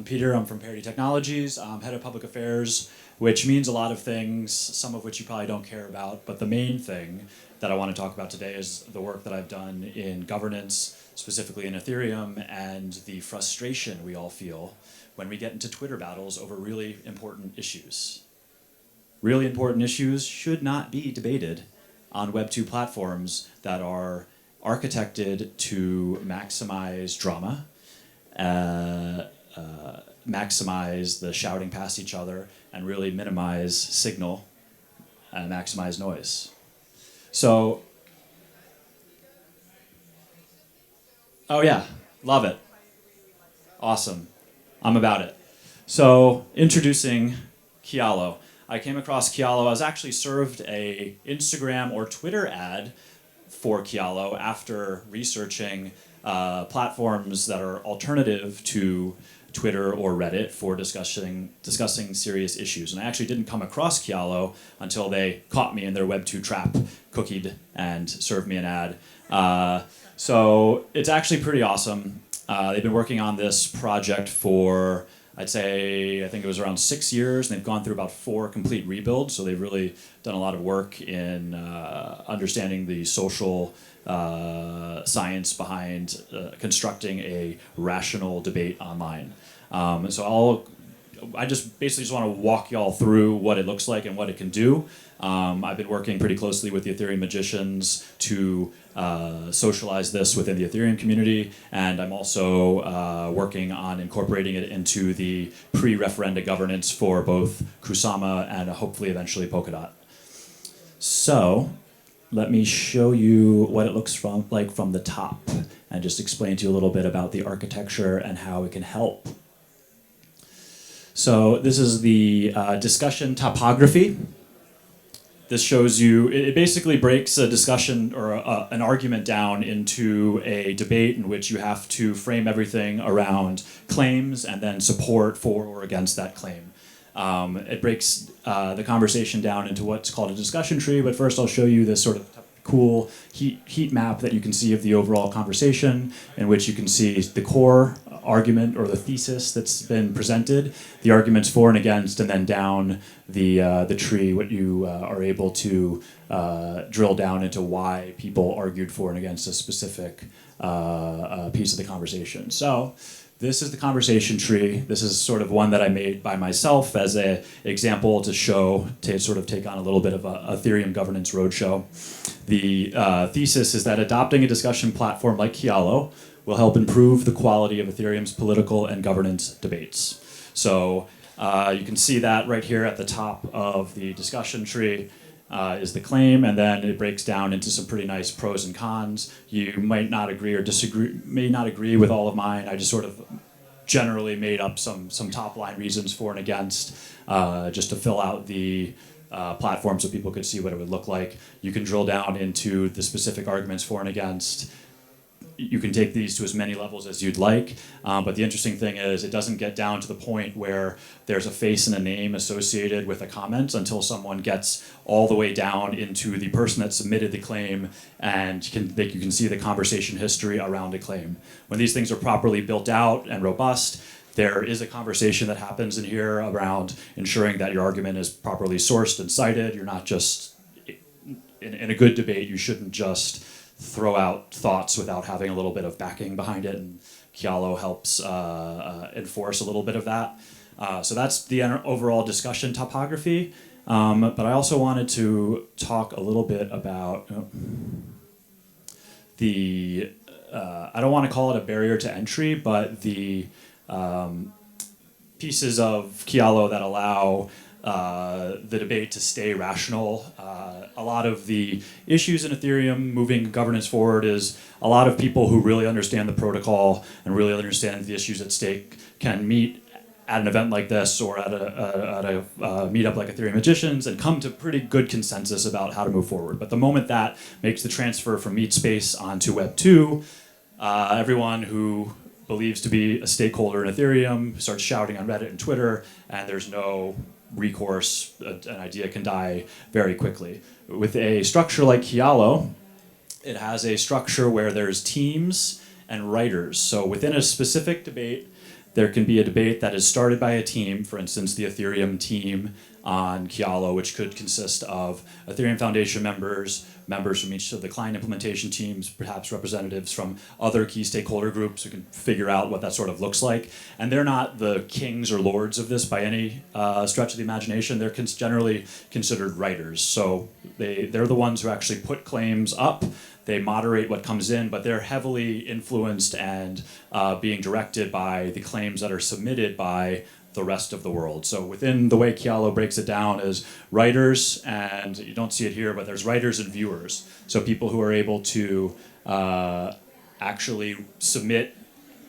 I'm Peter, I'm from Parity Technologies. I'm head of public affairs, which means a lot of things, some of which you probably don't care about, but the main thing that I want to talk about today is the work that I've done in governance, specifically in Ethereum, and the frustration we all feel when we get into Twitter battles over really important issues. Really important issues should not be debated on Web2 platforms that are architected to maximize drama, maximize the shouting past each other, and really minimize signal and maximize noise. So, oh yeah, love it. Awesome. I'm about it. So, introducing Kialo. I came across Kialo. I was actually served a Instagram or Twitter ad for Kialo after researching platforms that are alternative to Twitter or Reddit for discussing serious issues. And I actually didn't come across Kialo until they caught me in their Web2 trap, cookied, and served me an ad. So it's actually pretty awesome. They've been working on this project for, I think it was around 6 years, and they've gone through about 4 complete rebuilds, so they've really done a lot of work in understanding the social science behind constructing a rational debate online. So I just basically want to walk y'all through what it looks like and what it can do. I've been working pretty closely with the Ethereum magicians to socialize this within the Ethereum community, and I'm also working on incorporating it into the pre-referenda governance for both Kusama and hopefully eventually Polkadot. So let me show you what it looks like from the top and just explain to you a little bit about the architecture and how it can help. So this is the discussion topography. This shows you, it basically breaks a discussion or an argument down into a debate in which you have to frame everything around claims and then support for or against that claim. It breaks the conversation down into what's called a discussion tree, but first I'll show you this sort of cool heat map that you can see of the overall conversation, in which you can see the core argument or the thesis that's been presented, the arguments for and against, and then down the tree, what you are able to drill down into why people argued for and against a specific piece of the conversation. So this is the conversation tree. This is sort of one that I made by myself as an example to sort of take on a little bit of a Ethereum governance roadshow. The thesis is that adopting a discussion platform like Kialo will help improve the quality of Ethereum's political and governance debates. So you can see that right here at the top of the discussion tree is the claim, and then it breaks down into some pretty nice pros and cons. You might not agree or disagree, may not agree with all of mine. I just sort of generally made up some top line reasons for and against, just to fill out the platform so people could see what it would look like. You can drill down into the specific arguments for and against. You can take these to as many levels as you'd like, but the interesting thing is it doesn't get down to the point where there's a face and a name associated with a comment until someone gets all the way down into the person that submitted the claim, and you can see the conversation history around a claim. When these things are properly built out and robust, there is a conversation that happens in here around ensuring that your argument is properly sourced and cited. You're not just, in a good debate, you shouldn't just throw out thoughts without having a little bit of backing behind it, and Kialo helps enforce a little bit of that. So that's the overall discussion topography, but I also wanted to talk a little bit about the, I don't want to call it a barrier to entry, but the pieces of Kialo that allow the debate to stay rational. A lot of the issues in Ethereum moving governance forward is a lot of people who really understand the protocol and really understand the issues at stake can meet at an event like this or at a meetup like Ethereum Magicians and come to pretty good consensus about how to move forward. But the moment that makes the transfer from meat space onto Web 2, everyone who believes to be a stakeholder in Ethereum starts shouting on Reddit and Twitter, and there's no recourse. An idea can die very quickly. With a structure like Kialo, it has a structure where there's teams and writers. So within a specific debate, There can be a debate that is started by a team, for instance, the Ethereum team on Kialo, which could consist of Ethereum Foundation members, members from each of the client implementation teams, perhaps representatives from other key stakeholder groups who can figure out what that sort of looks like. And they're not the kings or lords of this by any stretch of the imagination. They're generally considered writers. So they're the ones who actually put claims up. They moderate what comes in, but they're heavily influenced and being directed by the claims that are submitted by the rest of the world. So within the way Kialo breaks it down is writers, and you don't see it here, but there's writers and viewers. So people who are able to actually submit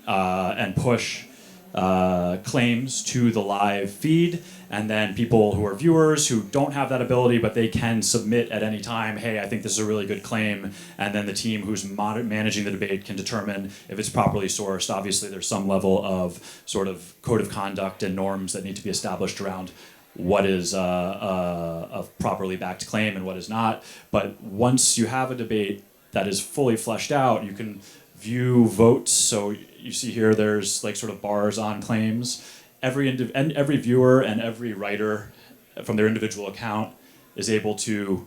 and push claims to the live feed, and then people who are viewers who don't have that ability, but they can submit at any time, hey, I think this is a really good claim, and then the team who's managing the debate can determine if it's properly sourced. Obviously, there's some level of sort of code of conduct and norms that need to be established around what is a properly backed claim and what is not. But once you have a debate that is fully fleshed out, you can view votes. So you see here, there's like sort of bars on claims. Every viewer and every writer from their individual account is able to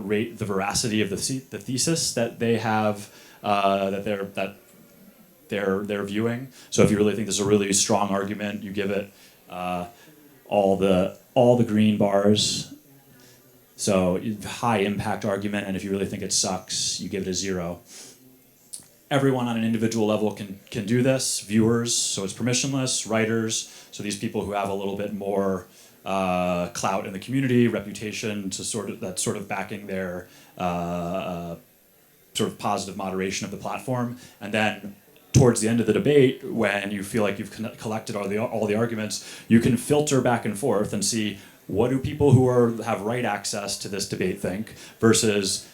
rate the veracity of the thesis that they have, that they're viewing. So if you really think this is a really strong argument, you give it all the green bars. So high impact argument, and if you really think it sucks, you give it a 0. Everyone on an individual level can do this. Viewers, so it's permissionless. Writers, so these people who have a little bit more clout in the community, reputation, that's sort of backing their sort of positive moderation of the platform. And then towards the end of the debate, when you feel like you've collected all the arguments, you can filter back and forth and see what do people who have right access to this debate think versus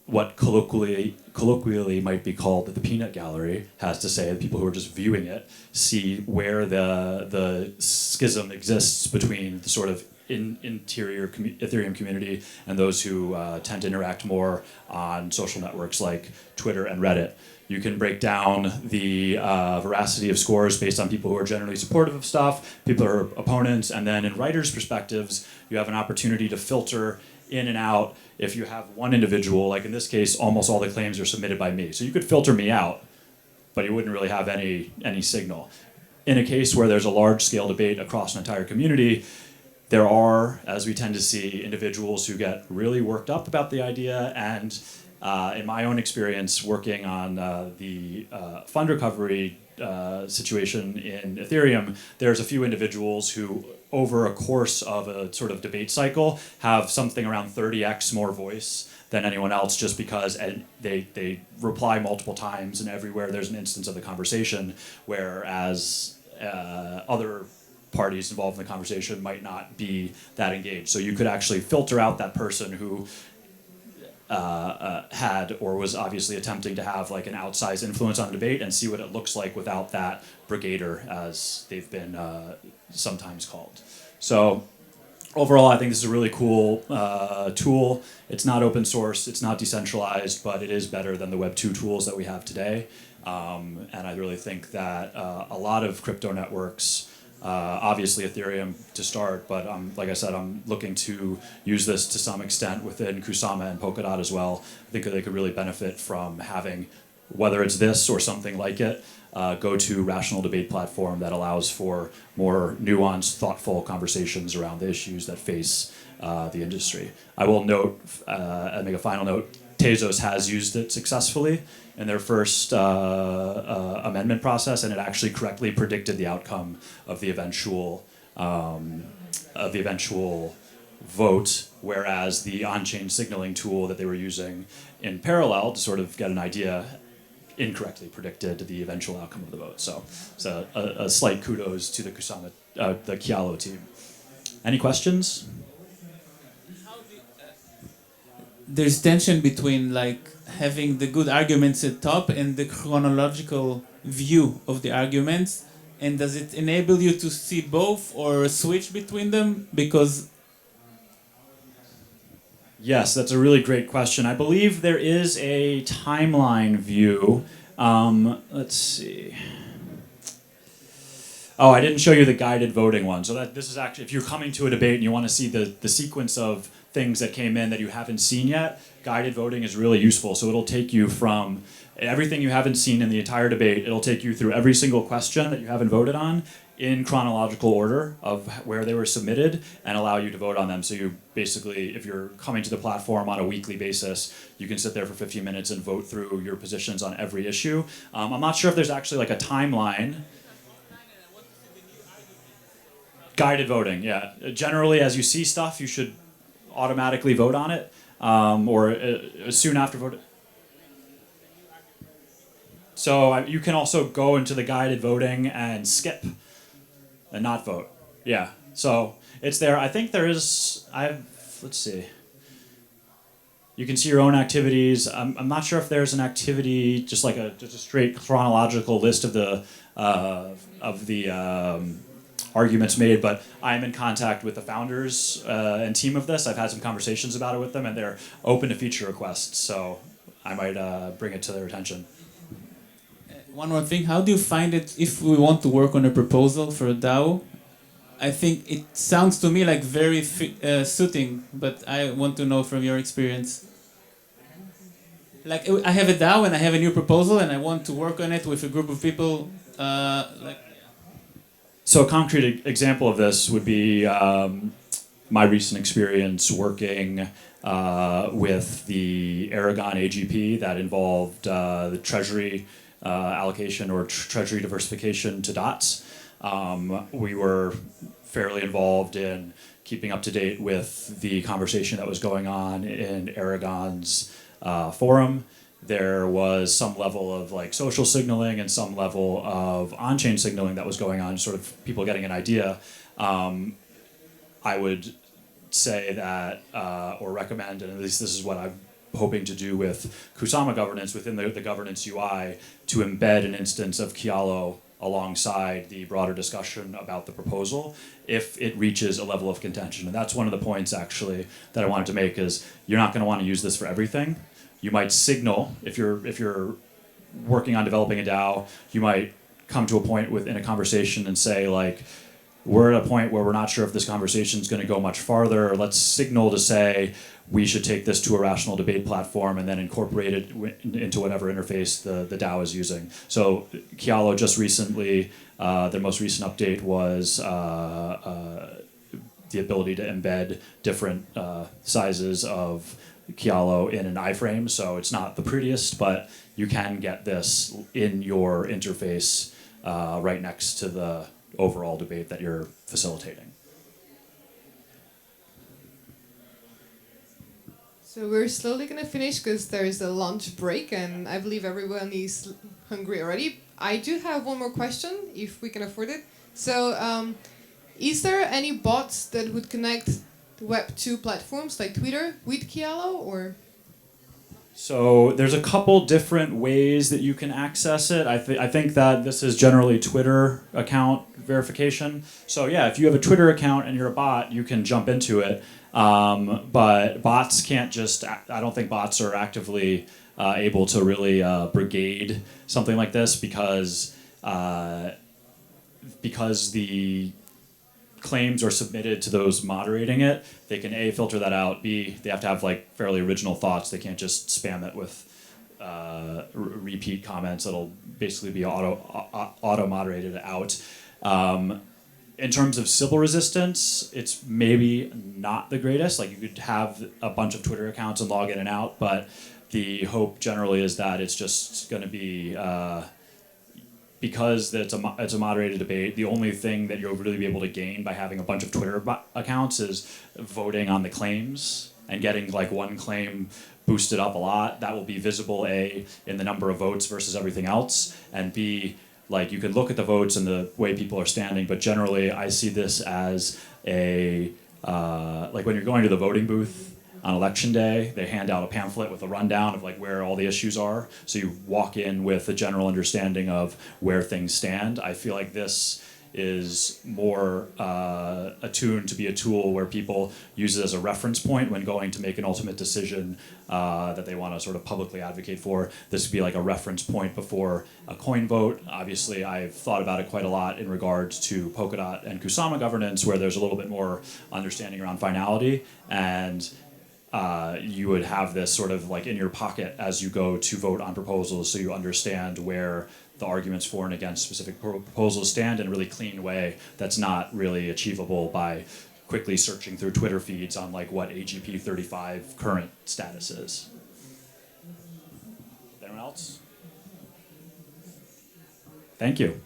what colloquially might be called the peanut gallery has to say. The people who are just viewing it see where the schism exists between the sort of interior Ethereum community and those who tend to interact more on social networks like Twitter and Reddit. You can break down the veracity of scores based on people who are generally supportive of stuff, people who are opponents, and then in writers' perspectives, you have an opportunity to filter in and out. If you have one individual, like in this case, almost all the claims are submitted by me. So you could filter me out, but you wouldn't really have any signal. In a case where there's a large-scale debate across an entire community, there are, as we tend to see, individuals who get really worked up about the idea. And in my own experience working on the fund recovery situation in Ethereum, there's a few individuals who, over a course of a sort of debate cycle, have something around 30x more voice than anyone else, just because they reply multiple times, and everywhere there's an instance of the conversation, whereas other parties involved in the conversation might not be that engaged. So you could actually filter out that person who had or was obviously attempting to have like an outsized influence on the debate and see what it looks like without that brigader, as they've been sometimes called. So overall, I think this is a really cool tool. It's not open source, it's not decentralized, but it is better than the Web2 tools that we have today. And I really think that a lot of crypto networks, obviously Ethereum to start, but like I said, I'm looking to use this to some extent within Kusama and Polkadot as well. I think that they could really benefit from having, whether it's this or something like it, go-to rational debate platform that allows for more nuanced, thoughtful conversations around the issues that face the industry. I will note, and make a final note, Tezos has used it successfully in their first amendment process, and it actually correctly predicted the outcome of the eventual vote, whereas the on-chain signaling tool that they were using in parallel to sort of get an idea incorrectly predicted the eventual outcome of the vote. So it's a slight kudos to the Kusama, the Kialo team. Any questions? There's tension between like having the good arguments at top and the chronological view of the arguments, and does it enable you to see both or switch between them? Because yes, that's a really great question. I believe there is a timeline view. Let's see. Oh, I didn't show you the guided voting one. So this is actually, if you're coming to a debate and you want to see the sequence of things that came in that you haven't seen yet, guided voting is really useful. So it'll take you from everything you haven't seen in the entire debate. It'll take you through every single question that you haven't voted on in chronological order of where they were submitted and allow you to vote on them. So you basically, if you're coming to the platform on a weekly basis, you can sit there for 15 minutes and vote through your positions on every issue. I'm not sure if there's actually like a timeline. Guided voting, yeah. Generally, as you see stuff, you should automatically vote on it, or soon after vote. So you can also go into the guided voting and skip and not vote. Yeah, so it's there. I think there is, let's see. You can see your own activities. I'm not sure if there's an activity, just a straight chronological list of the arguments made, but I'm in contact with the founders and team of this. I've had some conversations about it with them, and they're open to feature requests, so I might bring it to their attention. One more thing, how do you find it if we want to work on a proposal for a DAO? I think it sounds to me like very suiting, but I want to know from your experience. Like, I have a DAO and I have a new proposal and I want to work on it with a group of people. So a concrete example of this would be my recent experience working with the Aragon AGP that involved the treasury allocation or treasury diversification to DOTs. We were fairly involved in keeping up to date with the conversation that was going on in Aragon's forum. There was some level of like social signaling and some level of on-chain signaling that was going on, sort of people getting an idea. I would say that, or recommend, and at least this is what I'm hoping to do with Kusama governance within the governance UI, to embed an instance of Kialo alongside the broader discussion about the proposal if it reaches a level of contention. And that's one of the points actually that I wanted to make, is you're not going to want to use this for everything. You might signal, if you're working on developing a DAO, you might come to a point within a conversation and say, like, we're at a point where we're not sure if this conversation is going to go much farther. Let's signal to say we should take this to a rational debate platform and then incorporate it into whatever interface the DAO is using. So Kialo just recently, their most recent update was the ability to embed different sizes of Kialo in an iframe. So it's not the prettiest, but you can get this in your interface right next to the overall debate that you're facilitating. So we're slowly going to finish because there's a lunch break and I believe everyone is hungry already. I do have one more question, if we can afford it. So is there any bots that would connect Web2 platforms like Twitter with Kialo, or? So there's a couple different ways that you can access it. I think that this is generally Twitter account verification. So yeah, if you have a Twitter account and you're a bot, you can jump into it. But bots can't just, I don't think bots are actively able to really brigade something like this because the claims are submitted to those moderating it. They can A, filter that out, B, they have to have like fairly original thoughts. They can't just spam it with repeat comments that'll basically be auto-moderated out. In terms of Sybil resistance, it's maybe not the greatest. Like, you could have a bunch of Twitter accounts and log in and out, but the hope generally is that it's just going to be, because it's a moderated debate, the only thing that you'll really be able to gain by having a bunch of Twitter accounts is voting on the claims and getting like one claim boosted up a lot. That will be visible, A, in the number of votes versus everything else, and B, like, you could look at the votes and the way people are standing, but generally I see this as a, like when you're going to the voting booth on election day, they hand out a pamphlet with a rundown of like where all the issues are. So you walk in with a general understanding of where things stand. I feel like this is more attuned to be a tool where people use it as a reference point when going to make an ultimate decision that they want to sort of publicly advocate for. This would be like a reference point before a coin vote. Obviously, I've thought about it quite a lot in regards to Polkadot and Kusama governance, where there's a little bit more understanding around finality, and you would have this sort of like in your pocket as you go to vote on proposals, so you understand where the arguments for and against specific proposals stand in a really clean way that's not really achievable by quickly searching through Twitter feeds on like what AGP 35 current status is. Anyone else? Thank you.